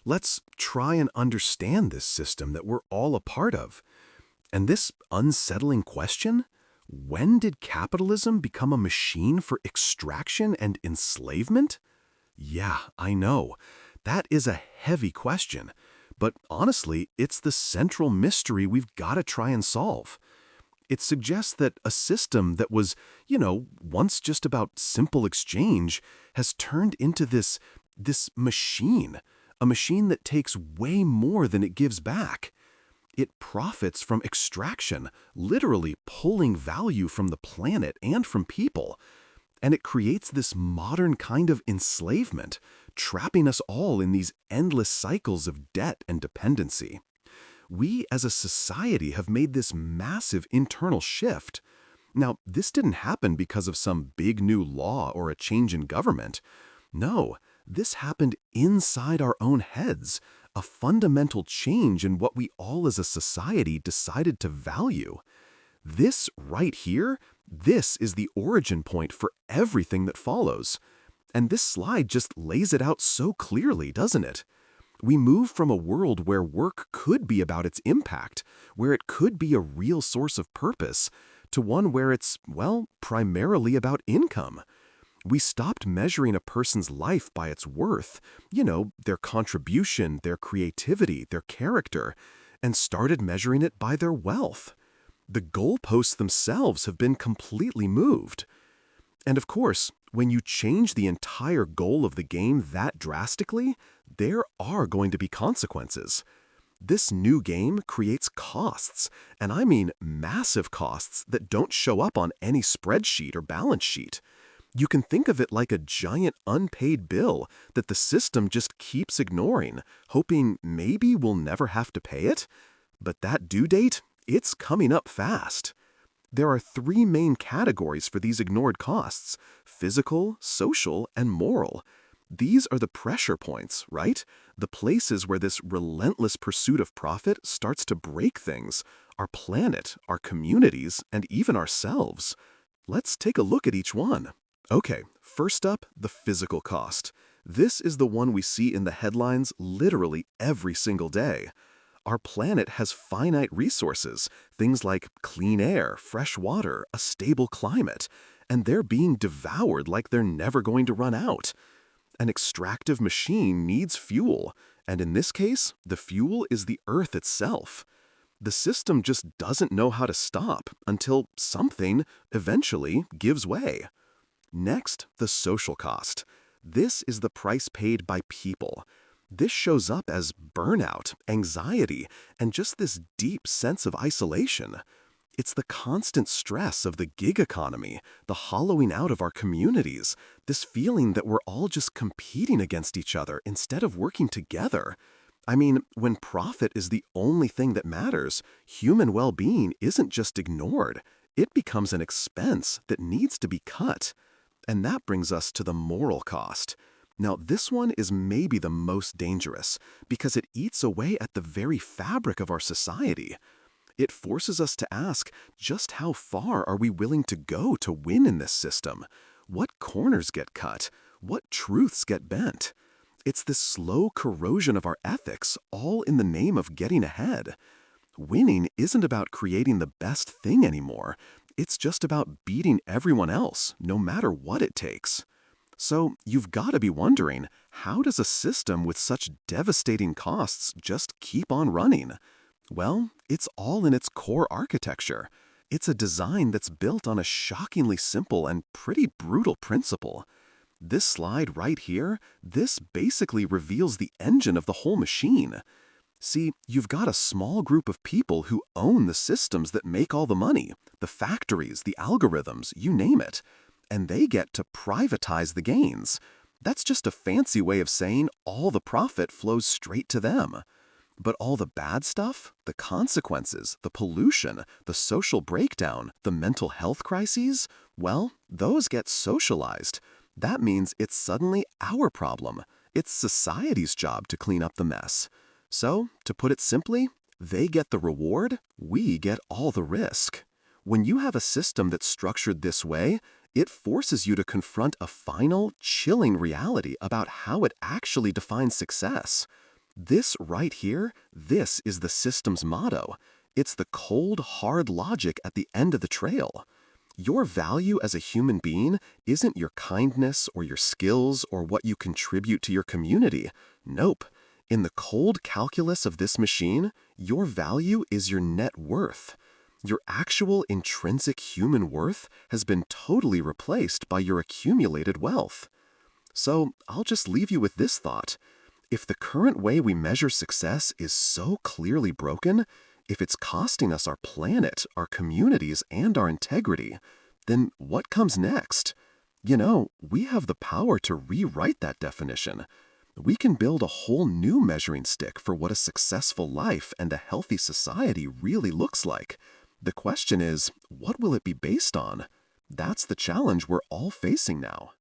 Let's try and understand this system that we're all a part of. And this unsettling question, when did capitalism become a machine for extraction and enslavement? Yeah, I know. That is a heavy question. But honestly, it's the central mystery we've got to try and solve. It suggests that a system that was, once just about simple exchange has turned into this machine, a machine that takes way more than it gives back. It profits from extraction, literally pulling value from the planet and from people. And it creates this modern kind of enslavement, trapping us all in these endless cycles of debt and dependency. We as a society have made this massive internal shift. Now, this didn't happen because of some big new law or a change in government. No, this happened inside our own heads, a fundamental change in what we all as a society decided to value. This right here, this is the origin point for everything that follows. And this slide just lays it out so clearly, doesn't it? We move from a world where work could be about its impact, where it could be a real source of purpose, to one where it's, primarily about income. We stopped measuring a person's life by its worth, their contribution, their creativity, their character, and started measuring it by their wealth. The goalposts themselves have been completely moved. And of course, when you change the entire goal of the game that drastically, there are going to be consequences. This new game creates costs, and I mean massive costs that don't show up on any spreadsheet or balance sheet. You can think of it like a giant unpaid bill that the system just keeps ignoring, hoping maybe we'll never have to pay it. But that due date, it's coming up fast. There are three main categories for these ignored costs: physical, social, and moral. These are the pressure points, right? The places where this relentless pursuit of profit starts to break things: our planet, our communities, and even ourselves. Let's take a look at each one. Okay, first up, the physical cost. This is the one we see in the headlines literally every single day. Our planet has finite resources, things like clean air, fresh water, a stable climate, and they're being devoured like they're never going to run out. An extractive machine needs fuel, and in this case, the fuel is the Earth itself. The system just doesn't know how to stop until something, eventually, gives way. Next, the social cost. This is the price paid by people. This shows up as burnout, anxiety, and just this deep sense of isolation. It's the constant stress of the gig economy, the hollowing out of our communities, this feeling that we're all just competing against each other instead of working together. I mean, when profit is the only thing that matters, human well-being isn't just ignored. It becomes an expense that needs to be cut. And that brings us to the moral cost. Now, this one is maybe the most dangerous because it eats away at the very fabric of our society. It forces us to ask, just how far are we willing to go to win in this system? What corners get cut? What truths get bent? It's this slow corrosion of our ethics, all in the name of getting ahead. Winning isn't about creating the best thing anymore. It's just about beating everyone else, no matter what it takes. So you've got to be wondering, how does a system with such devastating costs just keep on running? Well, it's all in its core architecture. It's a design that's built on a shockingly simple and pretty brutal principle. This slide right here, this basically reveals the engine of the whole machine. See, you've got a small group of people who own the systems that make all the money, the factories, the algorithms, you name it, and they get to privatize the gains. That's just a fancy way of saying all the profit flows straight to them. But all the bad stuff, the consequences, the pollution, the social breakdown, the mental health crises, well, those get socialized. That means it's suddenly our problem. It's society's job to clean up the mess. So, to put it simply, they get the reward, we get all the risk. When you have a system that's structured this way, it forces you to confront a final, chilling reality about how it actually defines success. This right here, this is the system's motto. It's the cold, hard logic at the end of the trail. Your value as a human being isn't your kindness or your skills or what you contribute to your community. Nope. In the cold calculus of this machine, your value is your net worth. Your actual intrinsic human worth has been totally replaced by your accumulated wealth. So I'll just leave you with this thought. If the current way we measure success is so clearly broken, if it's costing us our planet, our communities, and our integrity, then what comes next? We have the power to rewrite that definition. We can build a whole new measuring stick for what a successful life and a healthy society really looks like. The question is, what will it be based on? That's the challenge we're all facing now.